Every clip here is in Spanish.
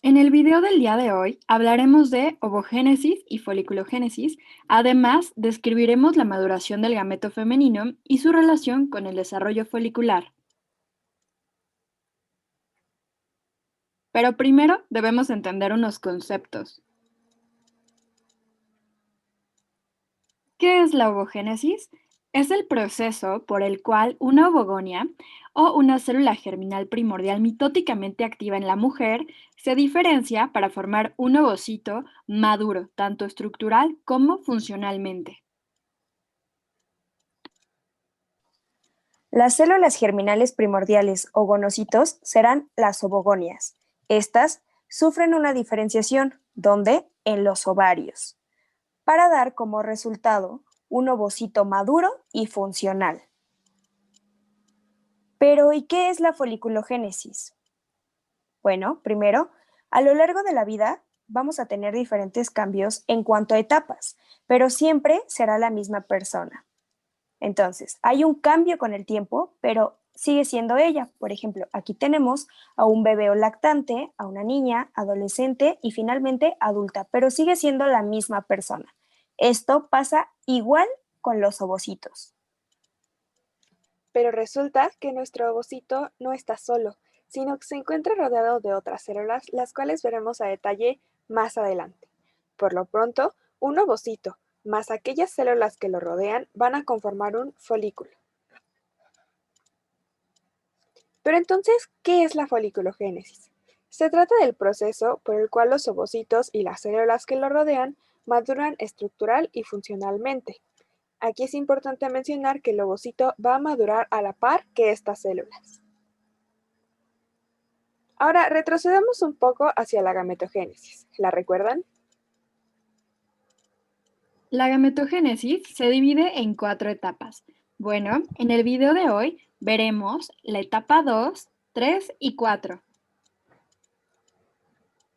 En el video del día de hoy hablaremos de ovogénesis y foliculogénesis. Además, describiremos la maduración del gameto femenino y su relación con el desarrollo folicular. Pero primero debemos entender unos conceptos. ¿Qué es la ovogénesis? Es el proceso por el cual una ovogonia o una célula germinal primordial mitóticamente activa en la mujer se diferencia para formar un ovocito maduro, tanto estructural como funcionalmente. Las células germinales primordiales o gonocitos serán las ovogonias. Estas sufren una diferenciación, ¿dónde? En los ovarios, para dar como resultado un ovocito maduro y funcional. Pero, ¿y qué es la foliculogénesis? Bueno, primero, a lo largo de la vida vamos a tener diferentes cambios en cuanto a etapas, pero siempre será la misma persona. Entonces, hay un cambio con el tiempo, pero sigue siendo ella. Por ejemplo, aquí tenemos a un bebé o lactante, a una niña, adolescente y finalmente adulta, pero sigue siendo la misma persona. Esto pasa igual con los ovocitos. Pero resulta que nuestro ovocito no está solo, sino que se encuentra rodeado de otras células, las cuales veremos a detalle más adelante. Por lo pronto, un ovocito más aquellas células que lo rodean van a conformar un folículo. Pero entonces, ¿qué es la foliculogénesis? Se trata del proceso por el cual los ovocitos y las células que lo rodean maduran estructural y funcionalmente. Aquí es importante mencionar que el ovocito va a madurar a la par que estas células. Ahora retrocedamos un poco hacia la gametogénesis. ¿La recuerdan? La gametogénesis se divide en 4 etapas. Bueno, en el video de hoy veremos la etapa 2, 3 y 4,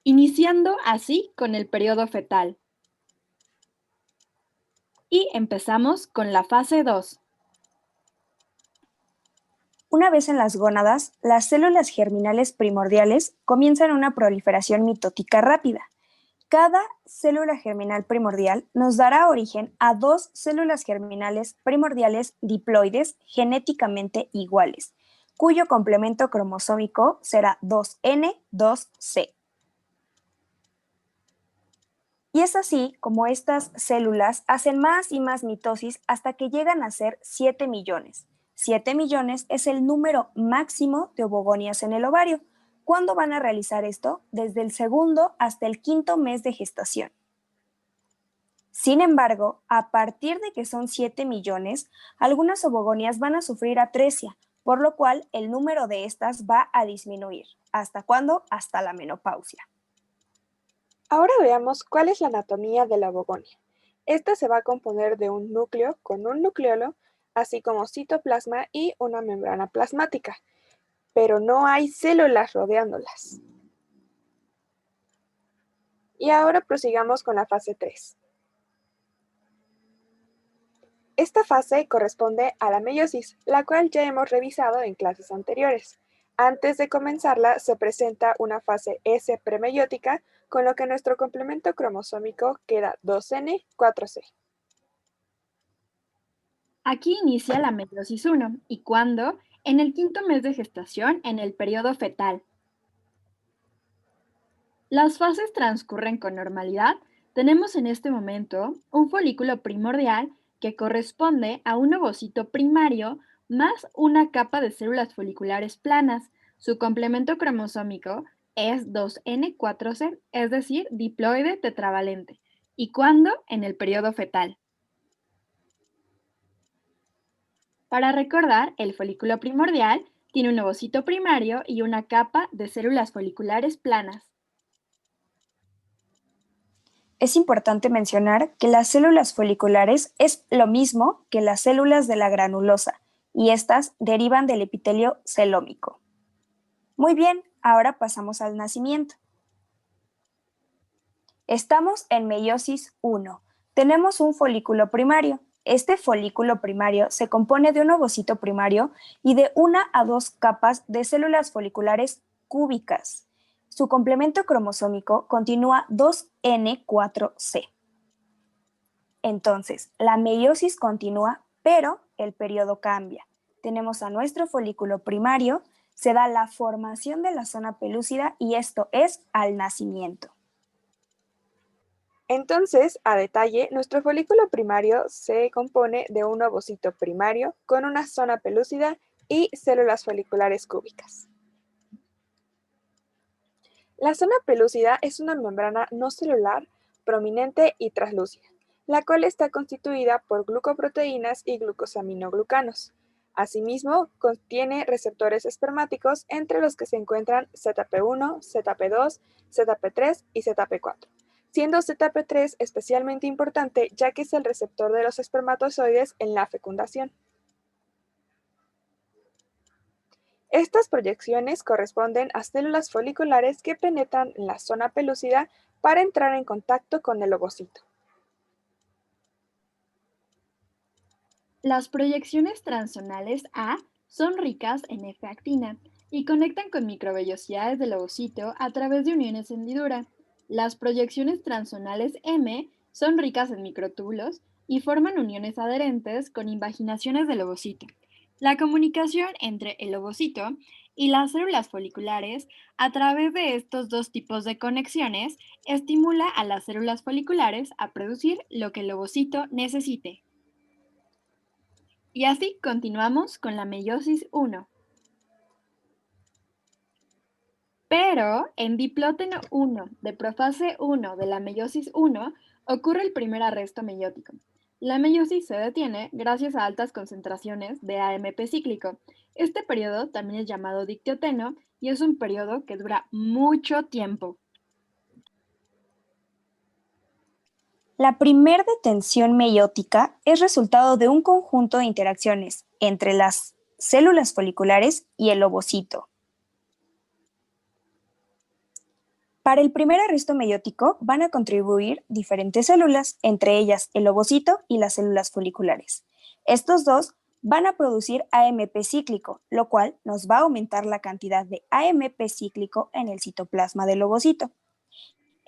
iniciando así con el periodo fetal. Y empezamos con la fase 2. Una vez en las gónadas, las células germinales primordiales comienzan una proliferación mitótica rápida. Cada célula germinal primordial nos dará origen a dos células germinales primordiales diploides genéticamente iguales, cuyo complemento cromosómico será 2N2C. Y es así como estas células hacen más y más mitosis hasta que llegan a ser 7 millones. 7 millones es el número máximo de ovogonias en el ovario. ¿Cuándo van a realizar esto? Desde el segundo hasta el quinto mes de gestación. Sin embargo, a partir de que son 7 millones, algunas ovogonias van a sufrir atresia, por lo cual el número de estas va a disminuir. ¿Hasta cuándo? Hasta la menopausia. Ahora veamos cuál es la anatomía de la ovogonia. Esta se va a componer de un núcleo con un nucleolo, así como citoplasma y una membrana plasmática, pero no hay células rodeándolas. Y ahora prosigamos con la fase 3. Esta fase corresponde a la meiosis, la cual ya hemos revisado en clases anteriores. Antes de comenzarla, se presenta una fase S premeiótica, con lo que nuestro complemento cromosómico queda 2N4C. Aquí inicia la meiosis 1 y cuando en el quinto mes de gestación en el periodo fetal. Las fases transcurren con normalidad. Tenemos en este momento un folículo primordial que corresponde a un ovocito primario más una capa de células foliculares planas. Su complemento cromosómico es 2N4C, es decir, diploide tetravalente. ¿Y cuándo? En el periodo fetal. Para recordar, el folículo primordial tiene un ovocito primario y una capa de células foliculares planas. Es importante mencionar que las células foliculares es lo mismo que las células de la granulosa y estas derivan del epitelio celómico. Muy bien, ahora pasamos al nacimiento. Estamos en meiosis 1. Tenemos un folículo primario. Este folículo primario se compone de un ovocito primario y de 1 a 2 capas de células foliculares cúbicas. Su complemento cromosómico continúa 2N4C. Entonces, la meiosis continúa, pero el periodo cambia. Tenemos a nuestro folículo primario, se da la formación de la zona pelúcida y esto es al nacimiento. Entonces, a detalle, nuestro folículo primario se compone de un ovocito primario con una zona pelúcida y células foliculares cúbicas. La zona pelúcida es una membrana no celular, prominente y translúcida, la cual está constituida por glucoproteínas y glucosaminoglucanos. Asimismo, contiene receptores espermáticos entre los que se encuentran ZP1, ZP2, ZP3 y ZP4, siendo ZP3 especialmente importante ya que es el receptor de los espermatozoides en la fecundación. Estas proyecciones corresponden a células foliculares que penetran en la zona pelúcida para entrar en contacto con el ovocito. Las proyecciones transsonales A son ricas en F-actina y conectan con microvellosidades del ovocito a través de uniones de hendidura. Las proyecciones transsonales M son ricas en microtúbulos y forman uniones adherentes con invaginaciones del ovocito. La comunicación entre el ovocito y las células foliculares a través de estos dos tipos de conexiones estimula a las células foliculares a producir lo que el ovocito necesite. Y así continuamos con la meiosis 1. Pero en diplóteno 1 de profase 1 de la meiosis 1 ocurre el primer arresto meiótico. La meiosis se detiene gracias a altas concentraciones de AMP cíclico. Este periodo también es llamado dictioteno y es un periodo que dura mucho tiempo. La primer detención meiótica es resultado de un conjunto de interacciones entre las células foliculares y el ovocito. Para el primer arresto meiótico van a contribuir diferentes células, entre ellas el ovocito y las células foliculares. Estos dos van a producir AMP cíclico, lo cual nos va a aumentar la cantidad de AMP cíclico en el citoplasma del ovocito.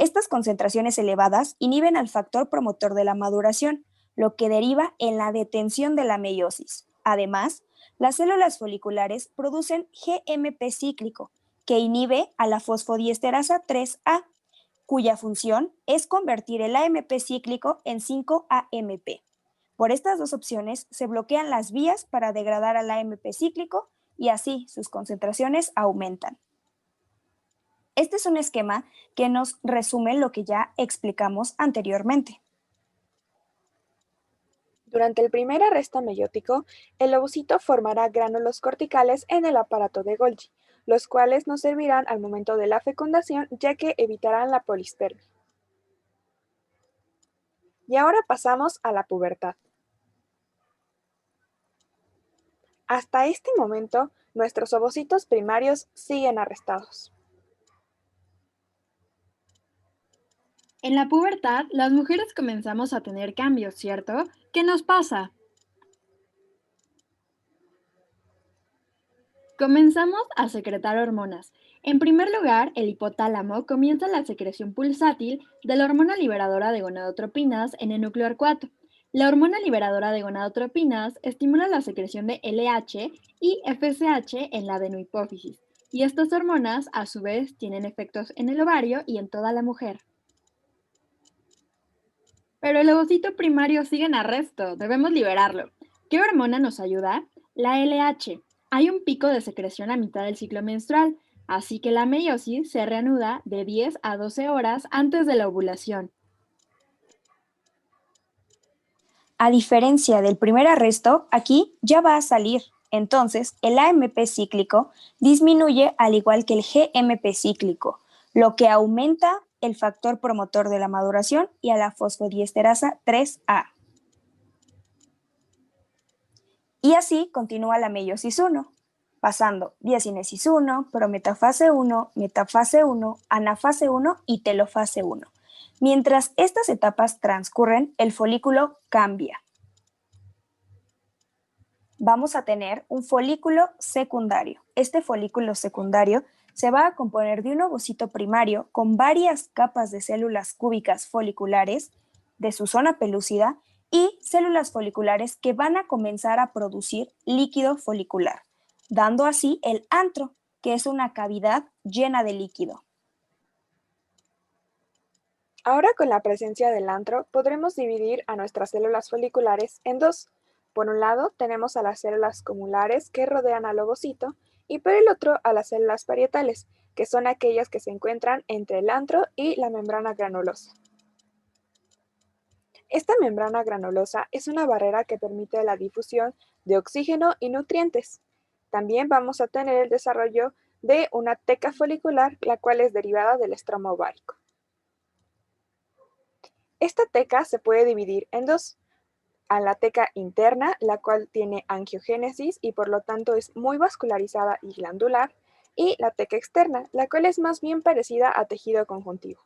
Estas concentraciones elevadas inhiben al factor promotor de la maduración, lo que deriva en la detención de la meiosis. Además, las células foliculares producen GMP cíclico, que inhibe a la fosfodiesterasa 3A, cuya función es convertir el AMP cíclico en 5-AMP. Por estas dos opciones se bloquean las vías para degradar al AMP cíclico y así sus concentraciones aumentan. Este es un esquema que nos resume lo que ya explicamos anteriormente. Durante el primer arresto meiótico, el ovocito formará gránulos corticales en el aparato de Golgi, los cuales nos servirán al momento de la fecundación ya que evitarán la polispermia. Y ahora pasamos a la pubertad. Hasta este momento, nuestros ovocitos primarios siguen arrestados. En la pubertad, las mujeres comenzamos a tener cambios, ¿cierto? ¿Qué nos pasa? Comenzamos a secretar hormonas. En primer lugar, el hipotálamo comienza la secreción pulsátil de la hormona liberadora de gonadotropinas en el núcleo arcuato. La hormona liberadora de gonadotropinas estimula la secreción de LH y FSH en la adenohipófisis, y estas hormonas, a su vez, tienen efectos en el ovario y en toda la mujer. Pero el ovocito primario sigue en arresto, debemos liberarlo. ¿Qué hormona nos ayuda? La LH. Hay un pico de secreción a mitad del ciclo menstrual, así que la meiosis se reanuda de 10 a 12 horas antes de la ovulación. A diferencia del primer arresto, aquí ya va a salir. Entonces, el AMP cíclico disminuye al igual que el GMP cíclico, lo que aumenta el factor promotor de la maduración y a la fosfodiesterasa 3A. Y así continúa la meiosis 1, pasando diacinesis 1, prometafase 1, metafase 1, anafase 1 y telofase 1. Mientras estas etapas transcurren, el folículo cambia. Vamos a tener un folículo secundario. Este folículo secundario se va a componer de un ovocito primario con varias capas de células cúbicas foliculares de su zona pelúcida y células foliculares que van a comenzar a producir líquido folicular, dando así el antro, que es una cavidad llena de líquido. Ahora con la presencia del antro podremos dividir a nuestras células foliculares en dos. Por un lado tenemos a las células cumulares que rodean al ovocito y por el otro a las células parietales, que son aquellas que se encuentran entre el antro y la membrana granulosa. Esta membrana granulosa es una barrera que permite la difusión de oxígeno y nutrientes. También vamos a tener el desarrollo de una teca folicular, la cual es derivada del estroma ovárico. Esta teca se puede dividir en dos: a la teca interna, la cual tiene angiogénesis y por lo tanto es muy vascularizada y glandular, y la teca externa, la cual es más bien parecida a tejido conjuntivo.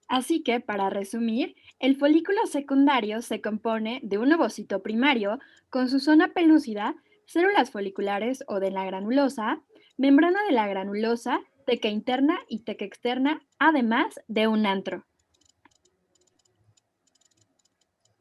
Así que, para resumir, el folículo secundario se compone de un ovocito primario con su zona pelúcida, células foliculares o de la granulosa, membrana de la granulosa, teca interna y teca externa, además de un antro.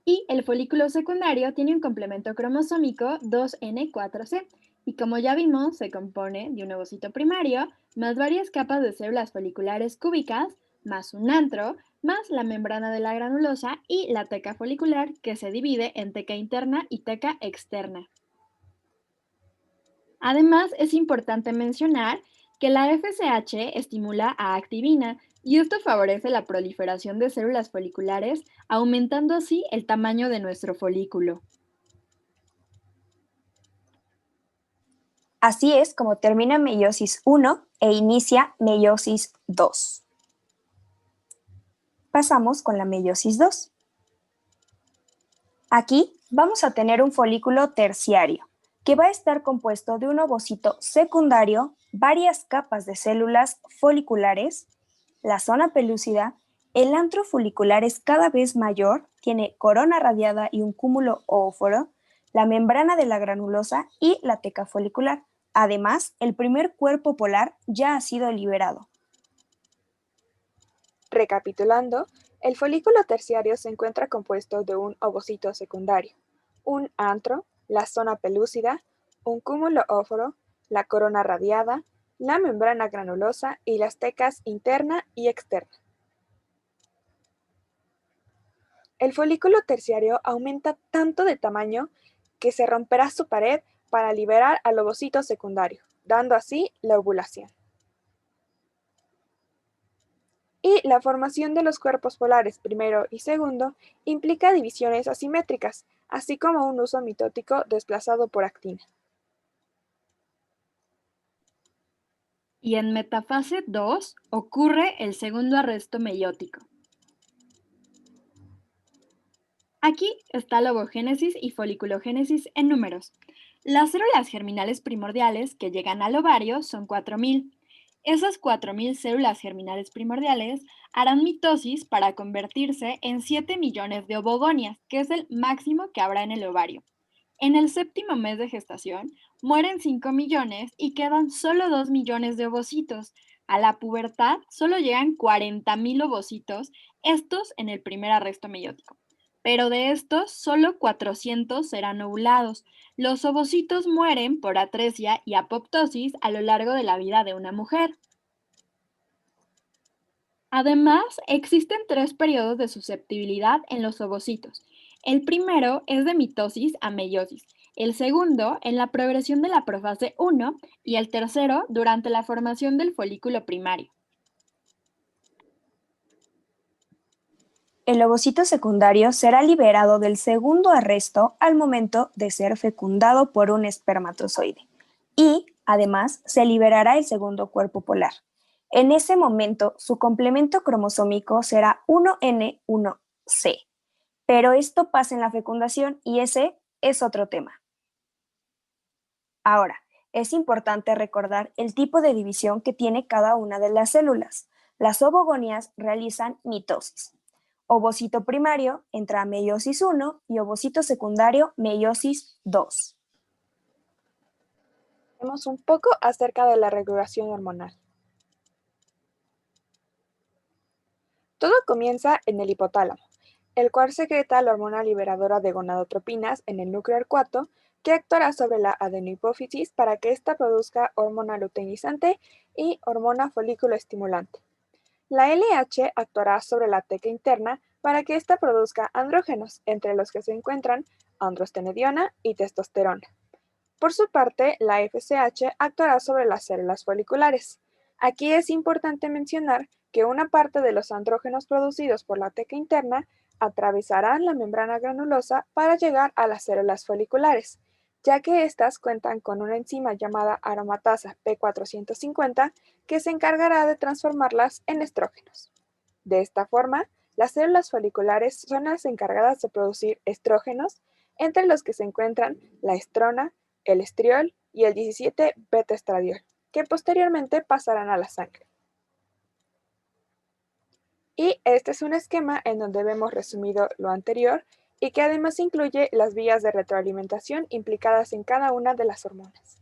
Y el folículo secundario tiene un complemento cromosómico 2n4c y como ya vimos, se compone de un ovocito primario más varias capas de células foliculares cúbicas, más un antro, más la membrana de la granulosa y la teca folicular que se divide en teca interna y teca externa. Además, es importante mencionar que la FSH estimula a activina y esto favorece la proliferación de células foliculares, aumentando así el tamaño de nuestro folículo. Así es como termina meiosis 1 e inicia meiosis 2. Pasamos con la meiosis 2. Aquí vamos a tener un folículo terciario, que va a estar compuesto de un ovocito secundario, varias capas de células foliculares, la zona pelúcida, el antro folicular es cada vez mayor, tiene corona radiada y un cúmulo óforo, la membrana de la granulosa y la teca folicular. Además, el primer cuerpo polar ya ha sido liberado. Recapitulando, el folículo terciario se encuentra compuesto de un ovocito secundario, un antro, la zona pelúcida, un cúmulo óforo, la corona radiada, la membrana granulosa y las tecas interna y externa. El folículo terciario aumenta tanto de tamaño que se romperá su pared para liberar al ovocito secundario, dando así la ovulación. Y la formación de los cuerpos polares primero y segundo implica divisiones asimétricas, así como un uso mitótico desplazado por actina. Y en metafase 2 ocurre el segundo arresto meiótico. Aquí está la ovogénesis y foliculogénesis en números. Las células germinales primordiales que llegan al ovario son 4000. Esas 4000 células germinales primordiales harán mitosis para convertirse en 7 millones de ovogonias, que es el máximo que habrá en el ovario. En el séptimo mes de gestación mueren 5 millones y quedan solo 2 millones de ovocitos. A la pubertad solo llegan 40.000 ovocitos, estos en el primer arresto meiótico. Pero de estos, solo 400 serán ovulados. Los ovocitos mueren por atresia y apoptosis a lo largo de la vida de una mujer. Además, existen tres periodos de susceptibilidad en los ovocitos. El primero es de mitosis a meiosis, el segundo en la progresión de la profase 1 y el tercero durante la formación del folículo primario. El ovocito secundario será liberado del segundo arresto al momento de ser fecundado por un espermatozoide y, además, se liberará el segundo cuerpo polar. En ese momento, su complemento cromosómico será 1N1C, pero esto pasa en la fecundación y ese es otro tema. Ahora, es importante recordar el tipo de división que tiene cada una de las células. Las ovogonias realizan mitosis. Ovocito primario entra a meiosis 1 y ovocito secundario meiosis 2. Veamos un poco acerca de la regulación hormonal. Todo comienza en el hipotálamo, el cual secreta la hormona liberadora de gonadotropinas en el núcleo arcuato, que actuará sobre la adenohipófisis para que ésta produzca hormona luteinizante y hormona folículo estimulante. La LH actuará sobre la teca interna para que ésta produzca andrógenos, entre los que se encuentran androstenediona y testosterona. Por su parte, la FSH actuará sobre las células foliculares. Aquí es importante mencionar que una parte de los andrógenos producidos por la teca interna atravesarán la membrana granulosa para llegar a las células foliculares, ya que éstas cuentan con una enzima llamada aromatasa P450 que se encargará de transformarlas en estrógenos. De esta forma, las células foliculares son las encargadas de producir estrógenos, entre los que se encuentran la estrona, el estriol y el 17-beta-estradiol, que posteriormente pasarán a la sangre. Y este es un esquema en donde vemos resumido lo anterior y que además incluye las vías de retroalimentación implicadas en cada una de las hormonas.